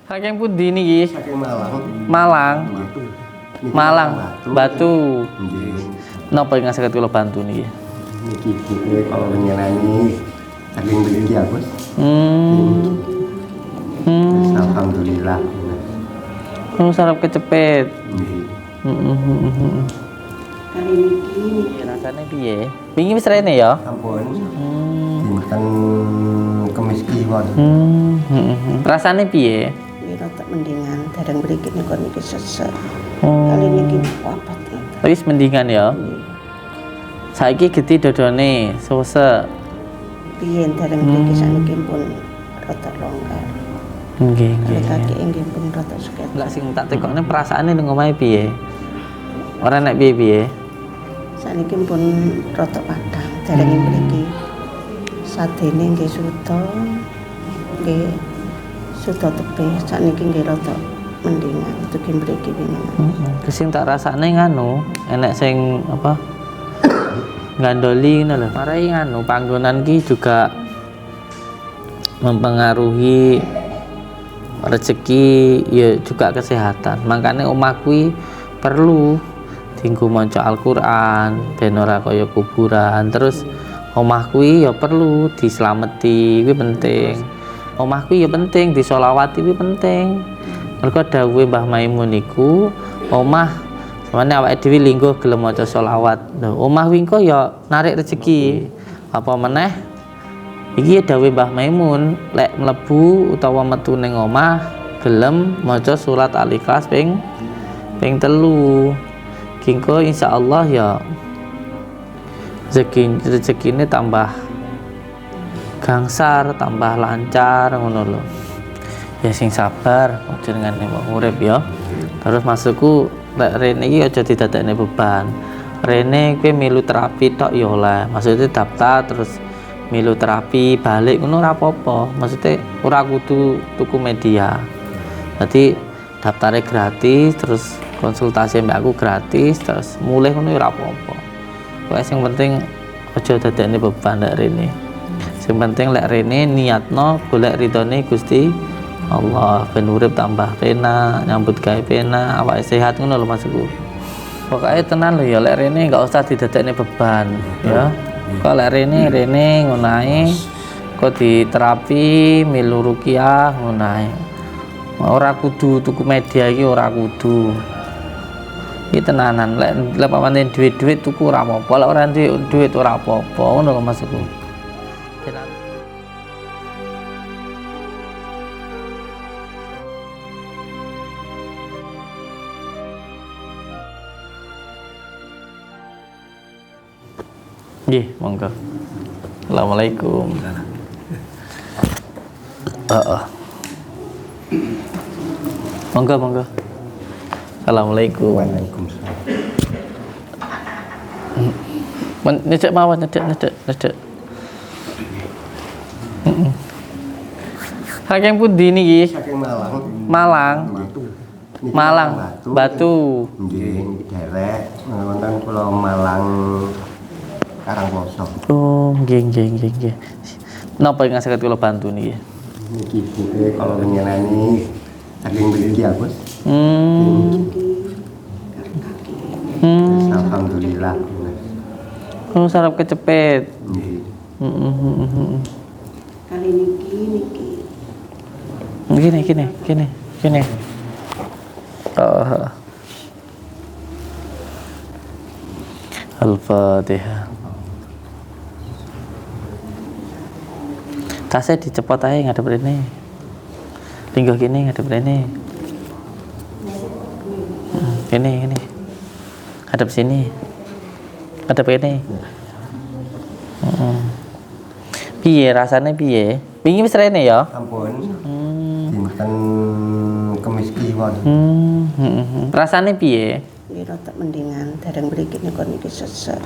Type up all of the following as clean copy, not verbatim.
Saking pundi niki? Saking Malang. Malang. Malang. Batu. Nggih. Napa ingkang saged kula bantu niki? Niki kalau nyenani saking mriki ya, Bos. Alhamdulillah. Sarap kecepet. Nggih. Kali niki Rasane piye? Wingi wis rene ya? Ampun. Dinten Kemis Kliwon. Rasane piye? rada mendingan dereng mriki niku niki sesek. Oh. Kali niki papat. Wis mendingan ya. Saiki geti dodone sesek. Biyen dereng mriki saniki pun rada longgar. Nggih, nggih. Kaki nggih pun rada seket. Lah sing tak tekokne perasaane ning omahe piye? Ora nek piye-piye? Saniki pun rada padang dereng mriki. Sadene nggih suda. Nggih suda tebih saniki nggih rada mendingan dugi mriki wingi. Sing tak rasane nganu, enek sing apa? Gandoli ngono lho. Marai nganu panggonan ki juga mempengaruhi rezeki ya juga kesehatan. Makanya omah kuwi perlu dienggo maca Al-Qur'an ben ora kaya kuburan. Terus omah kuwi ya perlu dislameti, kuwi penting. Omah kuwi ya penting disolawati, kuwi penting. Mergo dawuhe Mbah Maimun niku omah samane awake dhewe linggo gelem maca selawat. Lho, omah kuwi engko ya narik rezeki. Apa meneh iki dawuhe Mbah Maimun, lek mlebu utawa metu ning omah gelem maca surat Al-Ikhlas ping 3. Kingko insyaallah ya rezekine tambah gangsar, tambah lancar ngono lho. Ya sing sabar aja dengan urip ya. Terus maksudku lek rene iki aja didadekne beban. Rene kowe milu terapi tok ya oleh. Maksudnya daftar terus milu terapi balik ngono ora apa-apa. Maksudnya ora kudu tuku media. Berarti daftarnya gratis, terus konsultasi mbak aku gratis, terus mulai ngono ora apa-apa. Pokoke sing penting aja dadekne beban lek rene. Sing penting lek rene niatno golek ridhone Gusti Allah, ben urip tambah penak, nyambut gawe penak, awake sehat ngono lho maksudku. Pokoke tenan lho ya lek rene enggak usah didadekne beban ya. Kok lek rene ngono ae. Kok diterapi milu ruqyah ngono ae. Ora kudu tuku media iki ora kudu. Iki tenanan lek pamane duit-duit tuku ora apa-apa, lek ora duit ora apa-apa ngono lho maksudku. Nggih, monggo. Assalamualaikum. Monggo, monggo. Assalamualaikum. Waalaikumsalam. Nyedek mawon, nyedek. Saking pundi niki? Saking Malang. Malang. Niki Malang. Batu. Nggih, derek wonten kula Malang Karangposo. Oh, nggih. Napa ingkang saged kula bantu niki? Niki kalau nyenani saking mriki ya, Bos. Alhamdulillah. Sarap kecepet. Nggih. Kali niki Gini. Al-Fatihah. Tasnya dicepot aja ngadep rene. Linggo gini ngadep rene. Gini. Ngadep sini. Ngadep rene. Piye rasane piye? Wingi wis rene ya? Ampun. Dinten Kemis Kliwon. Rasane piye? rada mendingan dereng mriki niku niki sesek.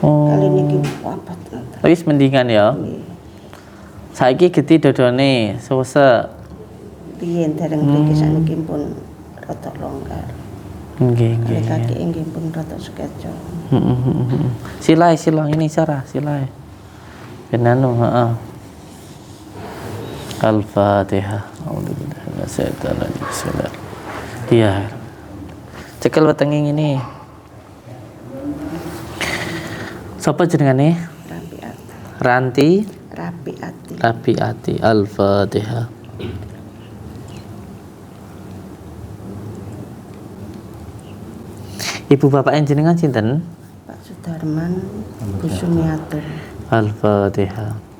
Oh. Kali niki papat. Wis mendingan ya. Saiki geti dodone sesek. Biyen dereng mriki saniki pun rada longgar. Nggih. Kaki nggih pun rada seket. Silai ini cara silai. Benanu, Al-Fatihah. minasyaitonirrajim. Bismillah. Iya. Cekel wetenge ini. Sapa jenengane? Rapiati. Ranti Rapiati. Rapiati. Al-Fatihah. Ibu bapak jenengan sinten? Pak Sudarman Kusumiatur. Al-Fatihah.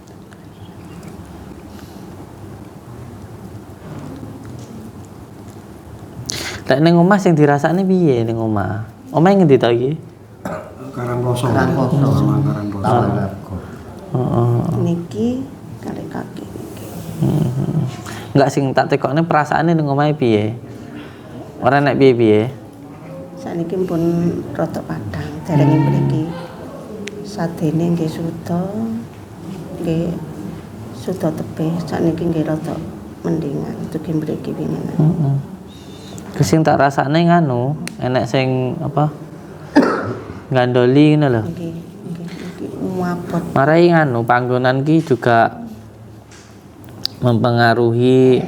Lek ning omah sing dirasakne piye ning omah? Omah ngendi ta iki? Karangkoso. Heeh. Niki kali kaki niki. Enggak sing tak tekokne perasaane ning omahe piye? Ora nek piye-piye. Saniki pun rada padhang, dereng mriki. Sadene nggih suda, nggih suda tebih, sakniki nggih rada mendingan, dugi mriki winginan. Heeh. Sing tak rasane nganu, enek sing apa? Gandoli ngono lho. Nggih muapot. Marai nganu panggonan ki juga mempengaruhi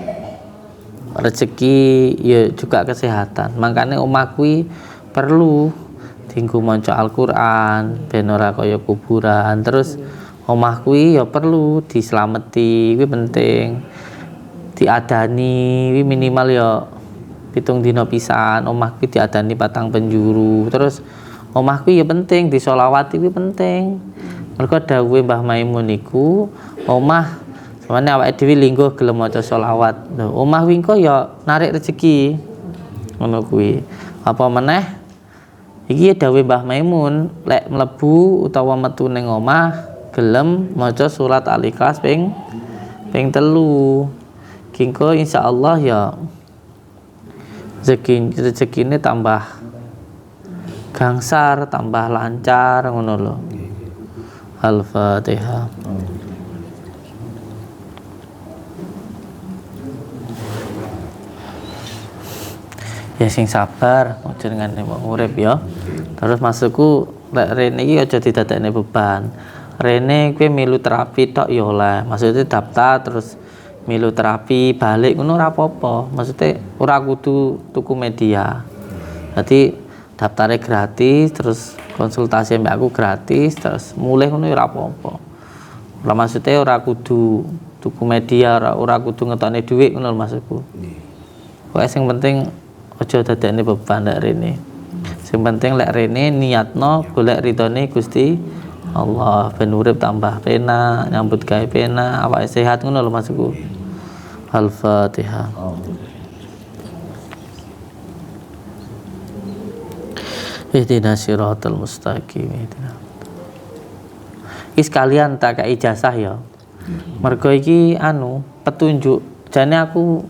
rezeki ya juga kesehatan. Makanya omah kuwi perlu dienggo maca Al-Qur'an ben ora kaya kuburan. Terus omah kuwi ya perlu dislameti, kuwi penting. Diadani kuwi minimal ya 7 dina pisan. Omah kuwi diadani 4 penjuru. Terus omah kuwi ya penting disolawati kuwi penting. Mergo dawuhe Mbah Maimun iku omah samane awake dhewe lingguh gelem maca selawat. Lho, omah kuwi engko ya narik rezeki. Ngono kuwi. Apa meneh? Iki dawuhe Mbah Maimun, lek mlebu utawa metu ning omah gelem maca surat Al-Ikhlas ping 3. Kingko insyaallah ya rezekine tambah gangsar, tambah lancar ngono lho. Al-Fatihah. Ya sing sabar, aja ngene wong urip ya. Terus maksudku lek rene iki aja didadekne beban. Rene kowe milu terapi tok ya oleh. Maksudnya daftar terus milu terapi balik ngono ora apa-apa. Maksudnya ora kudu tuku media. Dadi daftarnya gratis, terus konsultasi mbak aku gratis, terus mulai ngono ora apa-apa. Ora maksudnya ora kudu tuku media, ora kudu ngetokne dhuwit ngono maksudku. Pokoke sing penting aja dadekne beban lek rene. Sing penting lek rene niatno golek ridhone Gusti Allah, ben urip tambah penak, nyambut gawe penak, awake sehat ngono lho maksudku. Al-Fatihah. Ihdinas siratal mustaqim. Iki sekalian tak kei ijazah ya. Mergo iki petunjuk. Jane aku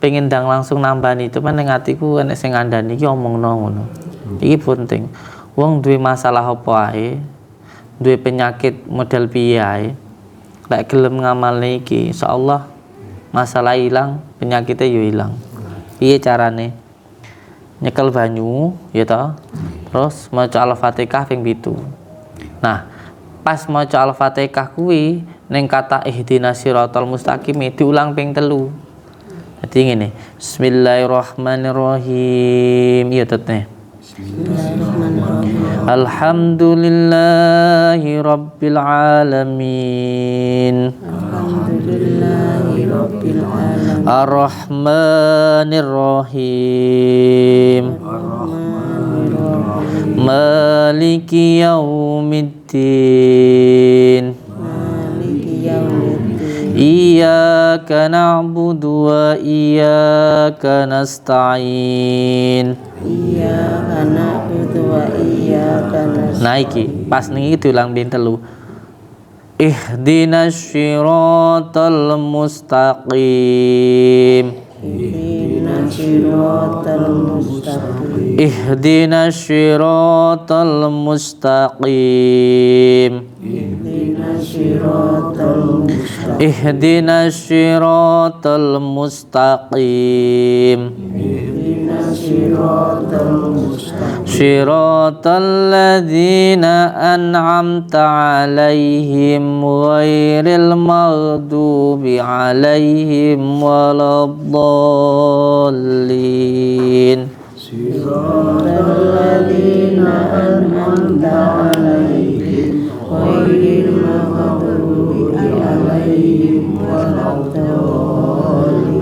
pengen ndang langsung nambani itu ning atiku enek sing ngandani iki omongno ngono. Iki penting. Wong duwe masalah apa ae, duwe penyakit model piye ae, lek gelem ngamalne iki insyaallah masalah ilang, penyakitnya yo ilang. Piye carane? Nyekel banyu ya toh. Terus maca Al-Fatihah ping 7. Nah, pas maca Al-Fatihah kuwi ning kata ihdinas siratal mustaqim diulang ping 3. Dadi ngene. Bismillahirrahmanirrahim. Ya tetne. Bismillahirrahmanirrahim. Alhamdulillahi rabbil alamin. Alhamdulillahi rabbil alamin. Ar-Rahmanir-Rahim. Maliki yaumiddin. Iyyaka na'budu wa iyyaka nasta'in. Iyyaka na'budu wa iyyaka nasta'in. Nah iki pas niki diulang ping 3. Ihdinas siratal mustaqim. Ihdinas siratal mustaqim. Ihdinas siratal mustaqim. Ihdinas siratal mustaqim. Ihdinas siratal mustaqim. Ihdinas Shiratal ladzina an'amta 'alaihim ghairil maghdubi 'alaihim waladdallin.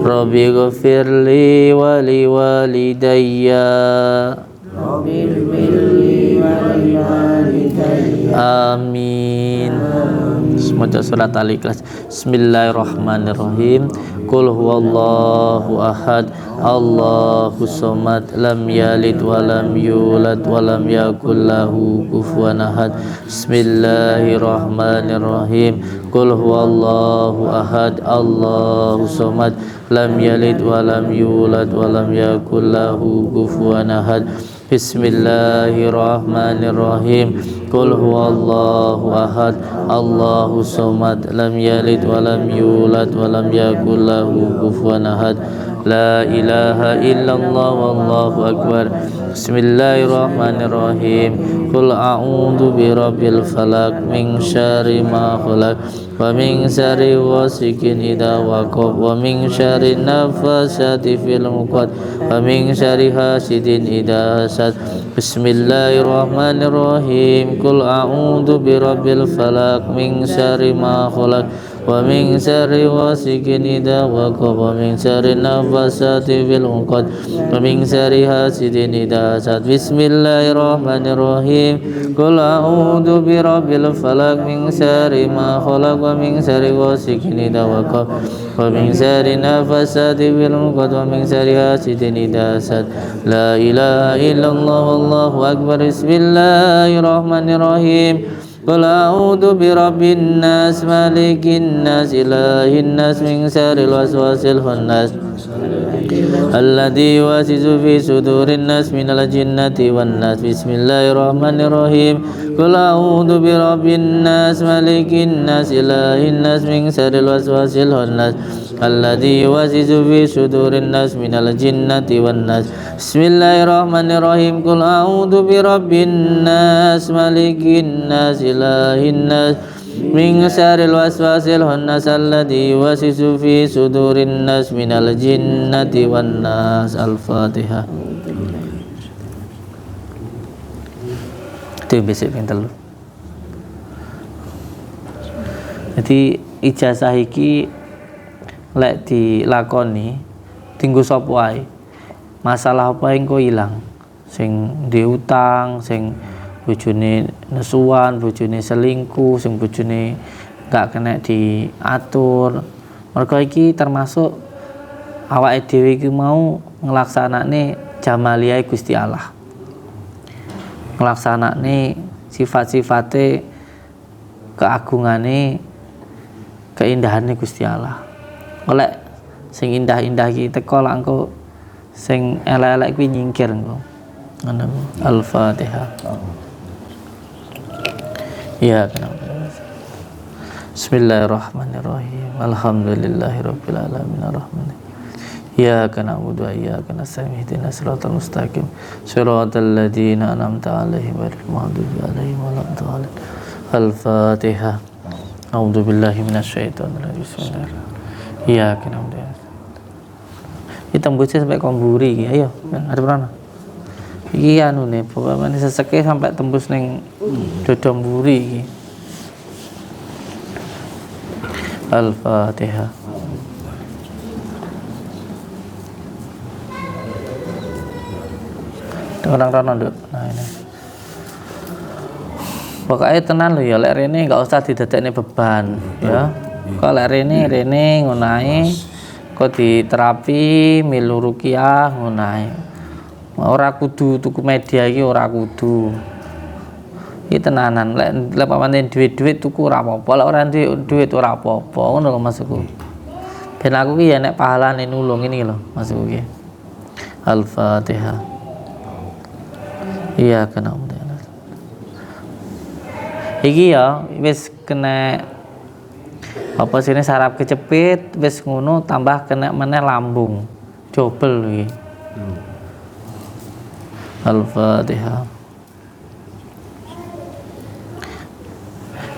Rabbi ghafirli wa liwalidayya. Amin. Semoga surat Al-Ikhlas. Bismillahirrahmanirrahim. Qul huwallahu ahad, Allahu somad, lam yalid wa lam yulad wa lam yakul lahu kufuwan ahad. Bismillahirrahmanirrahim. Qul huwallahu ahad, Allahu somad, lam yalid wa lam yulad wa lam yakul lahu kufuwan ahad. Bismillahirrahmanirrahim. Qul huwallahu ahad, Allahu somad, lam yalid wa lam yulad wa lam yakul lahu kufuwan ahad. La ilaha illallah wallahu akbar. Bismillahirrahmanirrahim. Qul a'udzu birabbil falaq min syarri ma khalaq wa min syarri ghasikin idza waqab wa min syarri nafasati fil 'uqad wa min syarri hasidin idza hasad. Bismillahirrahmanirrahim. Qul a'udzu birabbil falaq min syarri ma khalaq wa min syarri ghasikin idza waqab wa min syarri nafasati fil 'uqad wa min syarri hasidin idza hasad. Bismillahirrahmanirrahim. Qul a'udzu birabbil falaq min syarri ma khalaq wa min syarri ghasikin idza waqab wa min syarri nafasati fil 'uqad wa min syarri hasidin idza hasad. La ilaha illallah wallahu akbar. Bismillahirrahmanirrahim. Qul a'udzu birabbin nas, malikin nas, ilahin nas, min syarril waswasil khannas alladzi yuwaswisu fi sudurin nas minal jinnati wan nas. Bismillahirrahmanirrahim. Qul a'udzu birabbin nas, malikin nas, ilahin nas, min syarril waswasil khannas alladzi yuwaswisu fi sudurin nas minal jinnati wan nas. Bismillahirrahmanirrahim. Qul a'udzu birabbin nas, malikin nas, ilahin nas, min syarril waswasil khannas alladzi yuwaswisu fi sudurin nas minal jinnati wan nas. Al-Fatihah. Itu basic ping 3. Jadi ijazah iki lek dilakoni tinggu sapa wae. Masalah apa engko ilang. Sing diutang, sing bojone nesuan, bojone selingkuh, sing bojone gak kena diatur. Mergo iki termasuk awake dhewe iki mau nglaksanakne jamaliyae Gusti Allah. Nglaksanakne sifat-sifate keagungane, keindahane Gusti Allah. Oleh sing indah-indah iki teko lak engko sing elek-elek kuwi nyingkir engko. Ngono. Al-Fatihah. Ya kenapa? Bismillahirrahmanirrahim. Alhamdulillahirabbil alamin arrahmanir. Iyyaka na'budu wa iyyaka nasta'in ihdinas siratal mustaqim. Shiratal ladzina an'amta 'alaihim ghairil maghdubi 'alaihim waladdallin. Al-Fatihah. A'udzu billahi minasyaitonir rajim. Bismillahirrahmanirrahim. Iyyaka na'budu. Kita tembusnya sampai Komburi iki. Ayo, ada berana. Iki anu ne, pokoknya seseke sampai tembus ning Dodomburi iki. Al-Fatihah. Orang rono nduk. Nah ini. Pokoknya tenan lho ya, lek rene enggak usah didadekne beban ya. Kok lek rene ngono ae. Kok diterapi milu ruqyah ngono ae. Ora kudu tuku media iki, ora kudu. Iki tenanan, lek pancen duit tuku ora apa-apa, lek ora duit ora apa-apa, ngono lho maksudku. Ben aku ki ya nek pahalane nulung ini lho maksudku ki. Al-Fatihah. Iya kena. Iki ya wis kena apa sini saraf kecepit, wis ngono tambah kena meneh lambung. Dobel iki. Al-Fatihah.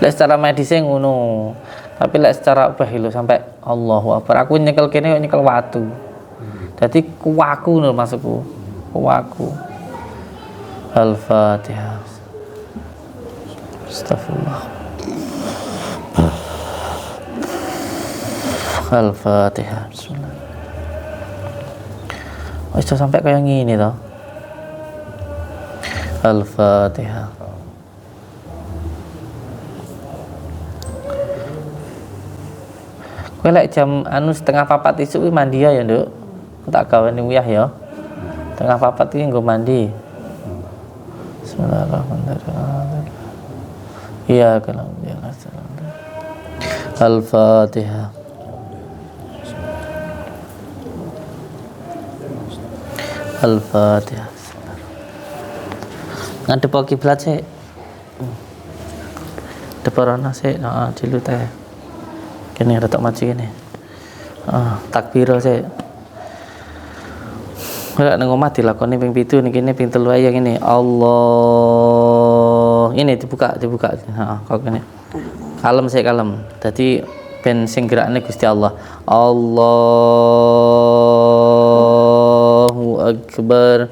Lek secara medis ngono. Tapi lek secara bahilo sampai Allahu Akbar. Aku nyekel kene kok nyekel watu. Dadi kuwaku lho maksudku. Kuwaku. Al-Fatihah. Astagfirullah. Al-Fatihah. Bismillah. Oh, iso sampai kayak gini toh. Al-Fatihah. Kowe lek jam setengah 4 isuk kuwi mandi ya, Nduk. Tak gawani uyah ya. Setengah 4 iki nggo mandi. Bismillahirrahmanirrahim. Iya kan. Al-Fatihah. Al-Fatihah. Ngadep kiblat sik. Deparana sik, heeh, dilu teh. Kene retak maju kene. Takbir sik. Ora nang omah dilakoni ping 7 niki ping 3 ae yang ini. Allah. Ini dibuka. Heeh, kok kene. Kalem sik kalem. Dadi ben sing gerakne Gusti Allah. Allahu Akbar.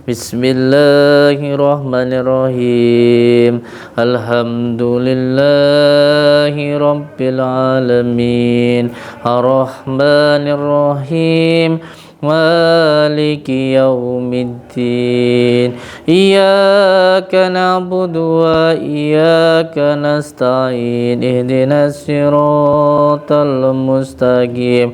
Bismillahirrahmanirrahim. Alhamdulillahi rabbil alamin. Arrahmanirrahim. Maliki yaumiddin. Iyyaka na'budu wa iyyaka nasta'in. Ihdinas siratal mustaqim.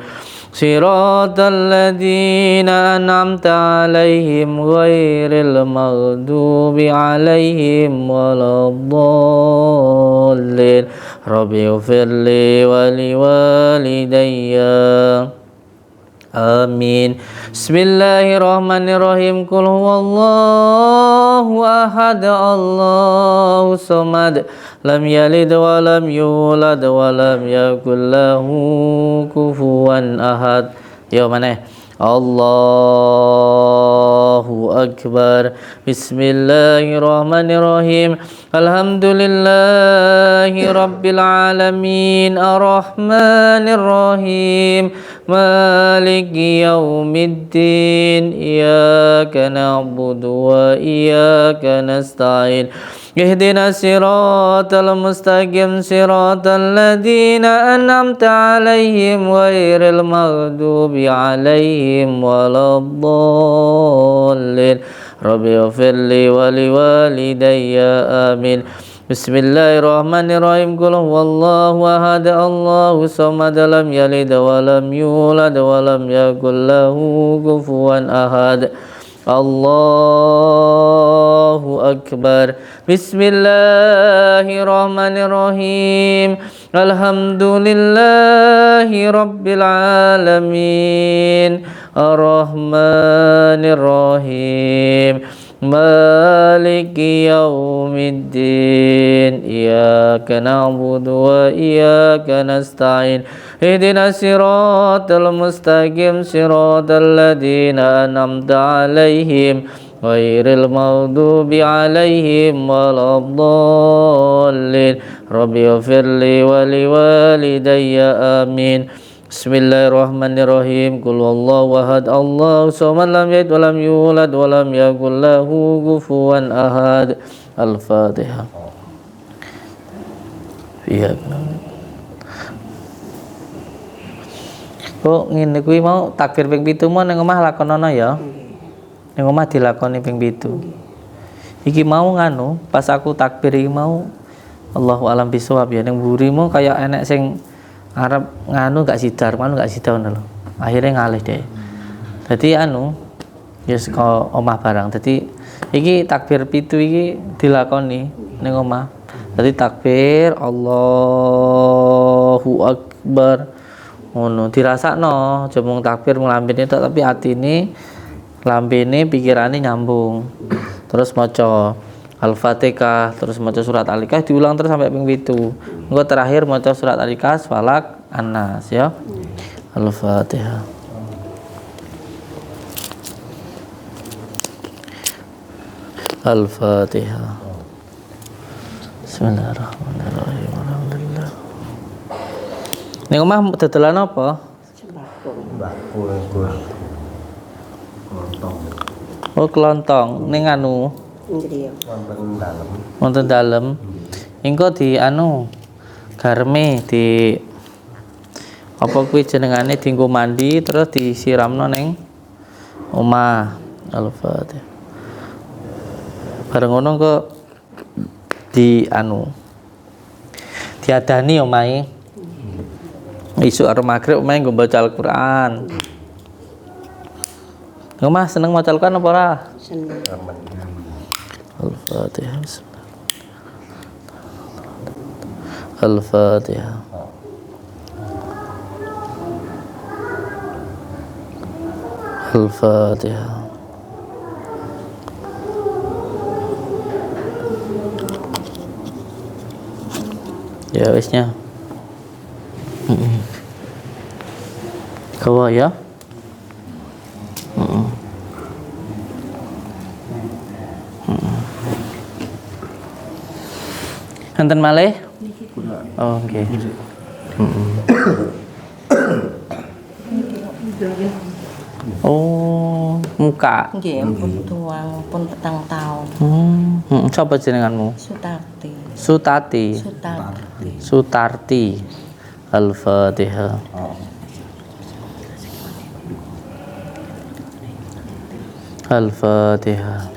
Siratal ladzina an'amta 'alaihim ghairil maghdubi 'alaihim waladdallin. Rabbighfirli wa liwalidayya. Amin. Bismillahirrahmanirrahim. Qul huwallahu ahad. Allahu samad. Lam yalid wa lam yulad wa lam yakul lahu kufuwan ahad. Yo maneh. Allahu Akbar. Bismillahirrahmanirrahim. Alhamdulillahi rabbil alamin. Arrahmanirrahim. Maliki yaumiddin. Iyyaka na'budu wa iyyaka nasta'in. Ihdinas siratal mustaqim. Siratal ladzina an'amta 'alaihim ghairil maghdubi 'alaihim waladdallin. Rabbighfirli wa liwalidayya. Amin. Bismillahirrahmanirrahim. Qul huwallahu ahad. Allahu samad. Lam yalid wa lam yulad wa lam yakul lahu kufuwan ahad. Allahu Akbar. Bismillahirrahmanirrahim. Alhamdulillahi rabbil alamin. Arrahmanirrahim. Maliki yaumiddin. Iyyaka na'budu wa iyyaka nasta'in. Ihdinas siratal mustaqim. Siratal ladzina an'amta 'alaihim ghairil maghdubi 'alaihim waladdallin. Rabbighfirli wa liwalidayya. Amin. Bismillahirrahmanirrahim. Qul huwallahu ahad. Allahu samad. Lam yalid wa lam yulad wa lam yakul lahu kufuwan ahad. Al-Fatihah. Iya. Kok ngene kuwi mau takbir ping 7 mau ning omah lakonono ya. Ning omah dilakoni ping 7. Iki mau nganu, pas aku takbir iki mau Allahu alam bisawab ya ning mburimu kayak enek sing arep nganu gak sidar, ngono gak sidar ngono lho. Akhire ngalih deh. Dadi anu ya saka omah barang. Dadi iki takbir 7 iki dilakoni ning omah. Dadi takbir Allahu Akbar. Ngono dirasakno, aja mung takbir nglambene tok tapi atine lambene pikirane nyambung. Terus maca Al-Fatihah, terus maca surat Al-Ikhlas diulang terus sampai ping 7. Engko terakhir maca surat Al-Ikhlas, Falak, An-Nas ya. Al-Fatihah. Al-Fatihah. Bismillahirrahmanirrahim. Alhamdulillah. Ning omah dadolan apa? Sembako. Mbakku Gus. Lontong. Oh, kelontong. Ning anu Nggih. Wonten dalem. wonten dalem. Engko di anu garme di apa kuwi jenengane dienggo mandi terus disiramno ning omah. Al-Fatihah. Bareng ngono kok di anu diadani omahe. Isuk arep magrib omahe nggo baca Al-Qur'an. Omah seneng maca Al-Qur'an apa ora? Seneng. Al-Fatihah. Al-Fatihah. Al-Fatihah. Ya wisnya. Kawa ya. Enten malih? Oh, nggih. Oh, muka. Nggih, pun tuang, pun petang taun. Sapa jenenganmu? Sutarti. Sutati. Sutarti. Sutarti. Al-Fatihah. Al-Fatihah.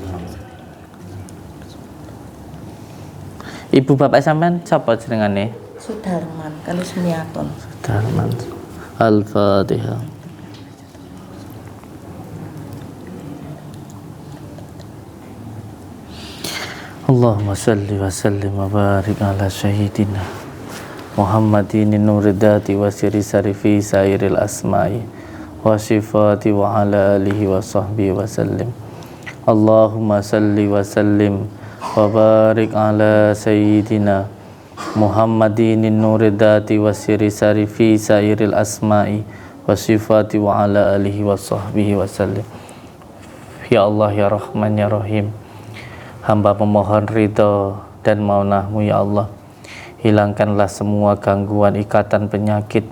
Ibu bapak sampean sapa jenengane? Sudarman, kalau Sumiaton. Darman. Al-Fatihah. Allahumma salli wa sallim wa barik ala syahidina Muhammadin nuridati wa siri sarifi sairil asma'i wa sifati wa ala alihi wa sahbihi wa sallim. Allahumma salli wa sallim wa barik ala sayyidina Muhammadin nuridati wa siri sarifi sairil asma'i wa sifati wa ala alihi wa sahbihi wa sallim. Ya Allah ya Rahman ya Rahim, hamba memohon ridho dan maunah-Mu ya Allah. Hilangkanlah semua gangguan, ikatan, penyakit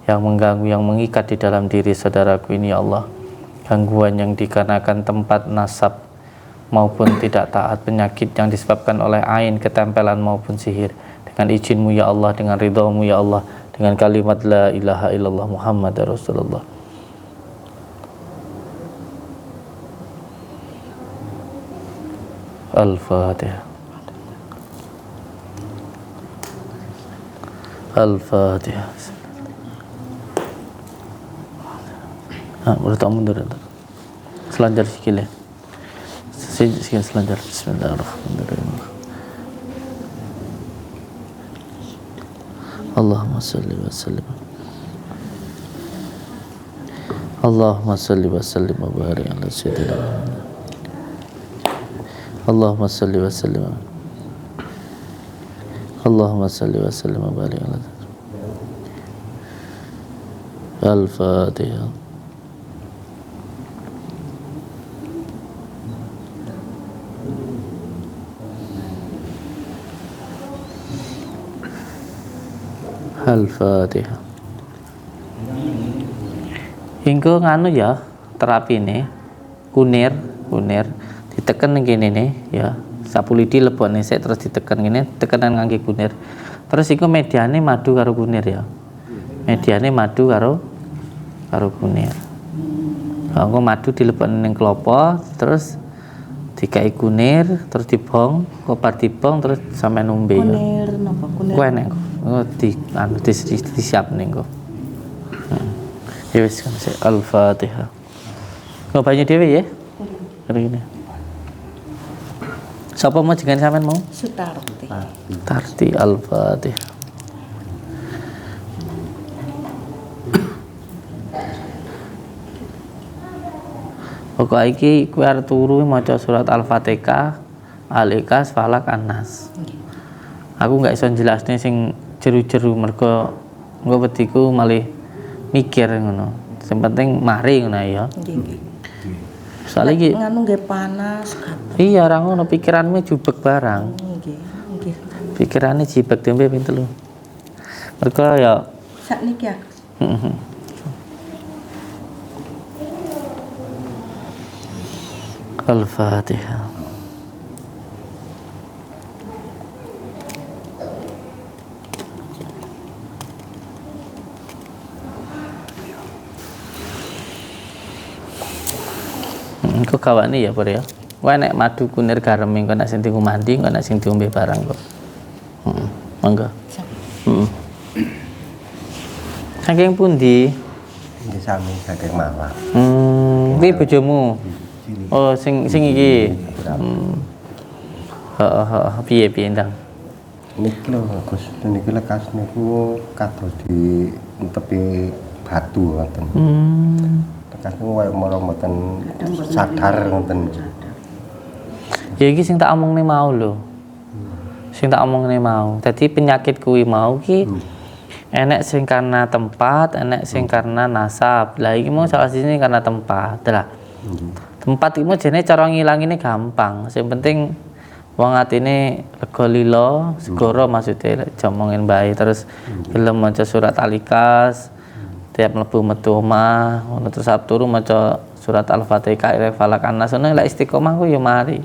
yang mengganggu, yang mengikat di dalam diri saudaraku ini ya Allah. Gangguan yang dikarenakan tempat nasab maupun tidak taat, penyakit yang disebabkan oleh ain, ketempelan maupun sihir. Dengan izin-Mu ya Allah, dengan ridho-Mu ya Allah, dengan kalimat la ilaha illallah Muhammad Rasulullah. Al-Fatihah. Al-Fatihah. Udah tak mundur. Selanjar sikit ya. Sikit selanjar. Bismillahirrahmanirrahim. Allahumma salli wa sallim. Allahumma salli wa sallim wa barik ala sayyidina Muhammad. Allahumma salli wa sallim. Allahumma salli wa sallim wa barik ala Al-Fatihah. Al-Fatihah. Hingga nganu ya terapi ini kunir ditekan gini nih ya, sapu lidi lebokne sik terus ditekan gini, tekenan ngangge kunir. Terus iku mediane madu karo kunir ya. Mediane madu karo kunir. Engko madu dilebokne ning klopo terus dikai kunir terus dibong, kopar dibong terus sampe nombe ya. Kunir napa kunir? Kuwi enek kok. Oh disiapne engko. Ya wis kan Al-Fatihah. Kok banyu dhewe ya? Karo ngene. Sapa mau jenengan sampean mau? Sutarti. Tarti Al-Fatihah. Pokok iki kowe arep turu maca surat Al-Fatihah, Al-Ikhlas, Falak, An-Nas. Aku enggak iso jelasne sing jeru-jeru mergo engko wediku malih mikir ngono. Sing penting mari ngono ya. Nggih. Soalnya iki nganu nggih panas gatel. iya ora ngono pikiranmu jubek barang. Nggih, nggih. Pikirannya jibek tembe ping 3. Mergo ya Sakniki ya. heeh. Al-Fatihah. Engko gawane ya, Pur ya. Kowe nek madu kunir garam engko nek sing dienggo mandi, engko nek sing diombe barang kok. Heeh. Monggo. Heeh. Saking pundi? Ini sami saking Malang. Kuwi bojomu. Oh, sing iki. Heeh, piye ndang? Niki lho Gus, niki lekas niku kados di tepi batu ngoten. Lekas niku kaya mara mboten sadar ngoten. Ya iki sing tak omongne mau lho. Sing tak omongne mau. Dadi penyakit kuwi mau ki enek sing karena tempat, enek sing karena nasab. Lah iki mau salah siji karena tempat. Lah. Tempat iki mau jane cara ngilangine gampang. Sing penting wong atine lega lila, segara maksudnya jomongin bae terus gelem maca surat Al-Ikhlas tiap mlebu metu omah, ngono terus Sabtu maca surat Al-Fatihah ila falak anas ngono lek istiqomah ku ya mari.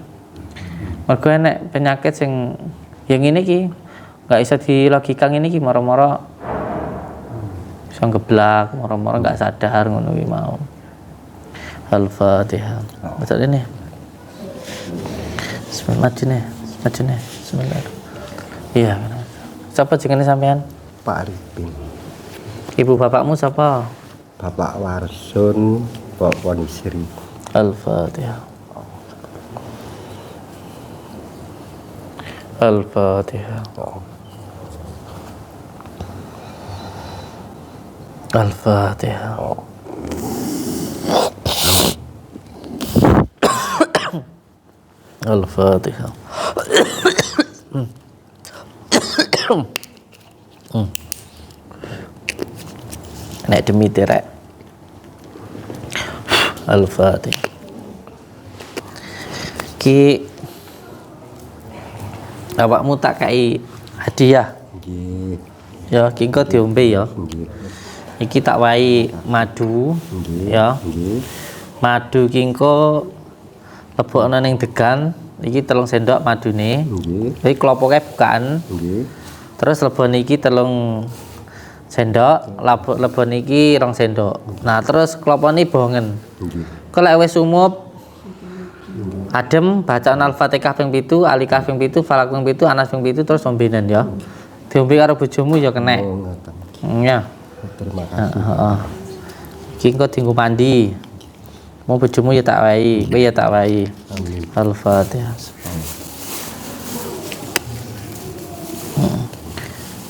Mergo enek penyakit sing yang ngene iki enggak iso dilogika ngene iki moro-moro iso geblak, moro-moro enggak sadar ngono kuwi mau. Al-Fatihah. Baca ini. Bismillah. Bismillah. Iya. Siapa jenenge sampean? Pak Arifin. Ibu bapakmu siapa? Bapak Warsun, Bapak Ponisri. Al-Fatihah. Al-Fatihah. Al-Fatihah. Al-Fatihah. Nek demi terek. Al-Fatihah. Ki awakmu tak kai hadiah. Nggih. Ya, ki engko diombe ya. Nggih. Iki tak wahi madu. Ya. Nggih. Madu ki engko lebokno ning degan. Iki 3 sendok madune. Nggih. Iki klopoke bukaan. Nggih. Terus lebon iki 3 sendok, lebon iki 2 sendok. Nah, terus klopone bongen. Nggih. Kok lek wis umup adem bacaan Al-Fatihah ping 7, Al-Ikhlas ping 7, Falak ping 7, Anas ping 7 terus ombenen ya. Diombe karo bojomu ya kenek. Oh, ngoten. Ya. Terima kasih. Heeh. Iki engko dienggo mandi. Mau bojomu ya tak wahi, kowe ya tak wahi. Amin. Al-Fatihah.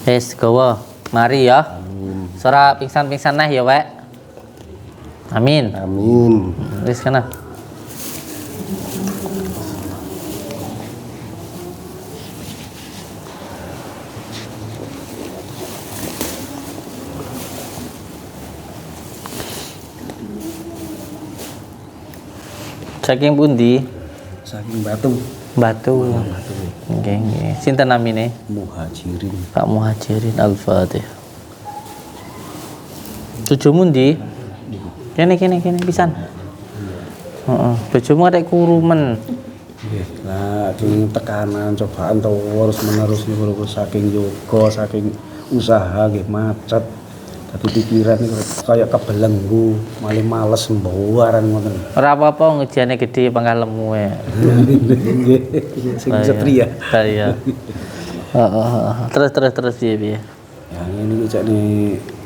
Wes gawa, mari ya. Amin. Sora pingsan-pingsan nah ya, Wek. Amin. Amin. Wis kana. Saking pundi? Saking Batu, Batu. Nggih, nggih. Sinten namine? Muhajirin. Pak Muhajirin Al-Fatihah. Bojomu ndi? Kene pisan. Heeh. Bojomu arek kurumen. Nggih, lah di tekanan cobaan terus menerus niku lho saking yoga, saking usaha nggih macet. Dadi pikiran niku kaya kebelenggu, malih males mbuaran ngoten. Ora apa-apa ngejane gedhe pangalemu wae. Nggih, sing setria. Iya. Heeh. Terus piye? Ya ngene iki cekne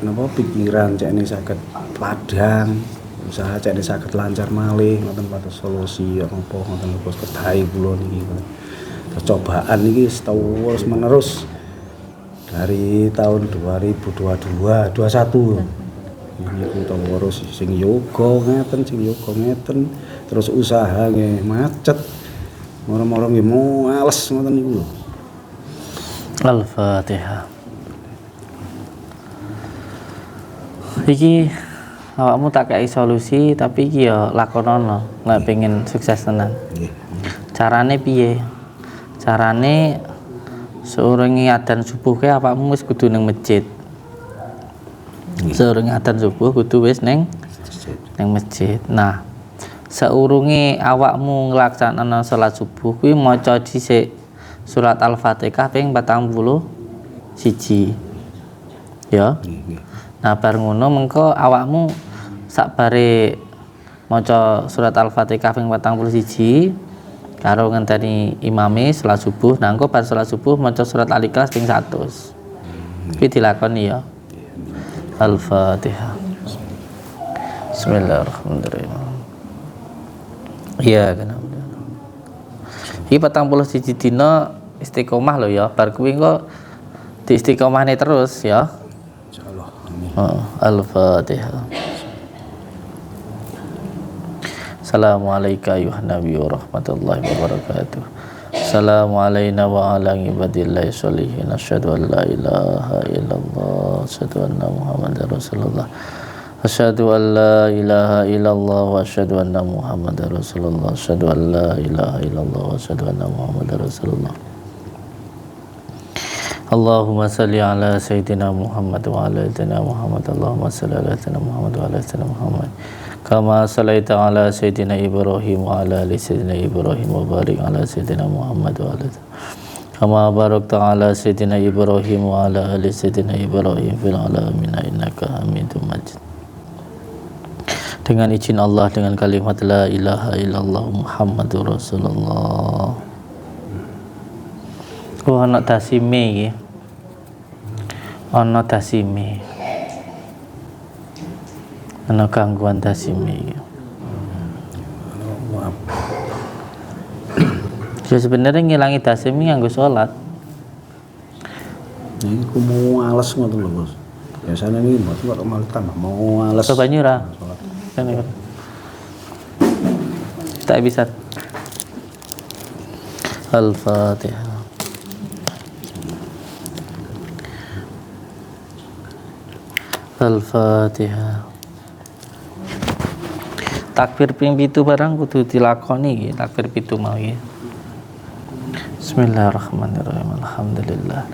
napa pikiran cekne saged padhang, usaha cekne saged lancar malih ngoten pados solusi apa ngoten lho kedahi kula niki. Terus cobaan iki terus menerus dari tahun 2022 21 niku terus sing yoga ngeten terus usaha nggih macet moro-moro nggih males ngoten niku lho. Al-Fatihah. Iki awakmu tak kei solusi tapi iki ya lakonono nek pengen sukses tenan. Nggih. Carane piye? Carane seurunge adzan subuh ke awakmu wis kudu ning masjid. Seurunge adzan subuh kudu wis ning masjid. Nah, seurunge awakmu nglaksanakno salat subuh kuwi maca dhisik surat Al-Fatihah ping 41. Ya. Nggih. Nah, bar ngono mengko awakmu sakbare maca surat Al-Fatihah ping 41 karo ngenteni imame salat subuh, nah engko bar salat subuh maca surat Al-Ikhlas ping 100. Kuwi dilakoni ya. Al-Fatihah. Bismillahirrahmanirrahim. Iya kan. Iki 41 dina istiqomah lho ya. Bar kuwi engko di istiqomahne terus ya. Insyaallah. Amin. Al-Fatihah. Assalamualaikum ayuhan nabi wa rahmatullahi wa barakatuh. Assalamu alayna wa ala ibadillahi sholihin. Asyhadu an la ilaha illallah, asyhadu anna muhammadar rasulullah. Asyhadu an la ilaha illallah wa asyhadu anna muhammadar rasulullah. Asyhadu an la ilaha illallah wa asyhadu anna muhammadar rasulullah. Allahumma salli ala sayyidina Muhammad wa ala sayyidina Muhammad. Allahumma salli ala sayyidina Muhammad wa ala sayyidina Muhammad. Kama sallaita ala sayyidina Ibrahim wa ala ali sayyidina Ibrahim wa barik ala sayyidina Muhammad wa ala kama barakta ala sayyidina Ibrahim wa ala ali sayyidina Ibrahim fil alamin innaka Hamidum Majid. Dengan izin Allah, dengan kalimat la ilaha illallah Muhammadur Rasulullah. Oh, ana dasime iki. Ana dasime. Ana gangguan dasime iki. Ya sebenarnya ngilangi dasim ini nganggo sholat. Ini aku mau males ngoten lho, Bos. Biasanya ini Bos kok malah tambah mau males. Coba nyura. Tak bisa. Al-Fatihah. Al-Fatihah. Takbir ping 7 barang kudu dilakoni iki, takbir 7 mau iki. Bismillahirrahmanirrahim. Alhamdulillah.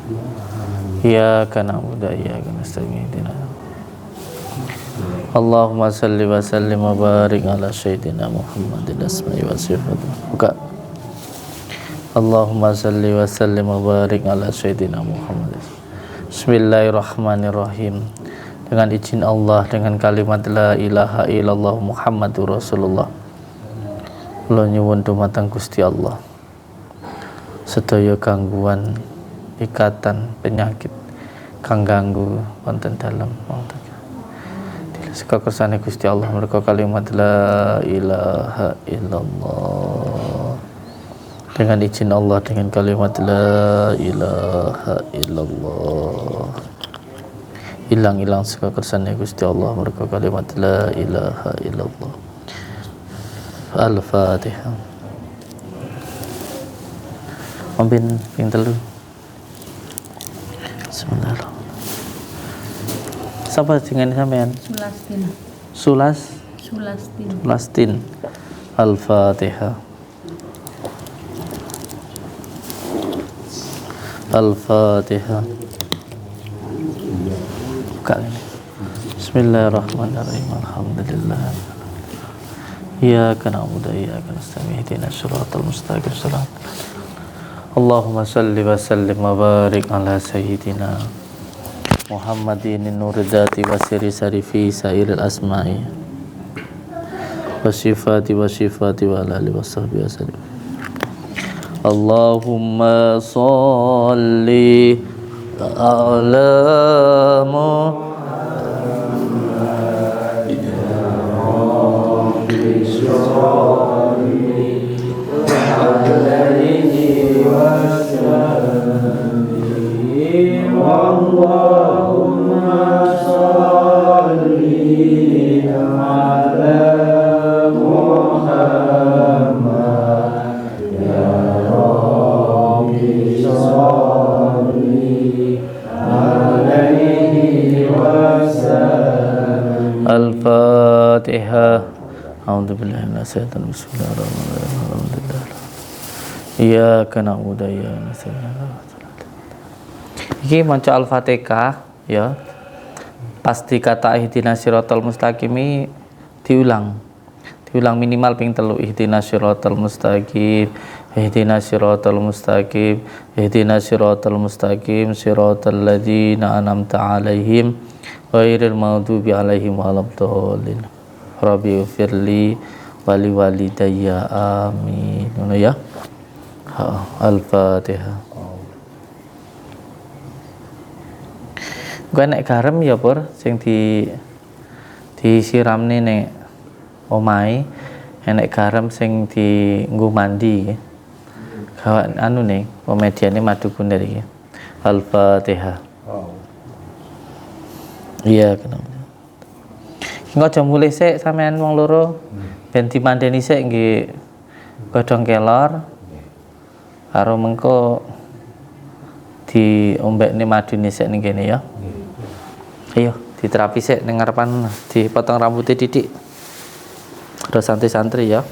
Iyyaka na'budu wa iyyaka nasta'in. Allahumma salli wa sallim wa barik ala sayyidina Muhammadin asma'i wa sifatihi. Buka. Allahumma salli wa sallim wa barik ala sayyidina Muhammad. Bismillahirrahmanirrahim. Dengan izin Allah, dengan kalimat la ilaha illallah Muhammadur Rasulullah. Kula nyuwun dumateng Gusti Allah. Sedaya gangguan, ikatan, penyakit kang ganggu wonten dalem wonten. Seka kersane Gusti Allah mereka kalimat la ilaha illallah. Dengan izin Allah, dengan kalimat la ilaha illallah. Hilang-hilang seka kersane Gusti Allah mereka kalimat la ilaha illallah. Al-Fatihah. Ampin ping 3. Bismillahirrahmanirrahim. Sapa jenenge sampean? Sulastin. Al-Fatihah. Al-Fatihah. Buka ini. Bismillahirrahmanirrahim. Alhamdulillah. Iyyaka na'budu wa iyyaka nasta'in. Ihdinas siratal mustaqim. Allahumma salli wa sallim wa barik ala sayyidina Muhammadin nuridati wa siri sarifi sairil asma'i wa sifati wa ala alihi wa sahbihi wa sallim. Allahumma salli ala Al-Fatihah. billahi minasyaitonir rajim. Bismillahirrahmanirrahim. Alhamdulillah. Iyyaka na'budu wa iyyaka nasta'in. Iki maca Al-Fatihah ya. Pasti kata ihdinas siratal mustaqim diulang minimal ping 3 ihdinas siratal mustaqim ihdinas siratal mustaqim ihdinas siratal mustaqim siratal ladzina an'amta 'alaihim ghairil maghdubi 'alaihim waladdallin rabbi firli wali walidayya amin. Ngono ya. Al-Fatihah. Gue nek garam ya Pur sing disiramne nek omahe, enek garam sing dienggo mandi. Gawa anu nih, komediane madu kunir iki. Al-Fatihah. Iya kenapa. Engko aja mulih sik sampean wong loro. Ben dimandeni sik nggih godhong kelor. Karo mengko diombekne madune sik ning kene ya. Ayo diterapi sik ning ngarepan dipotong rambutnya didik. Terus santri-santri ya.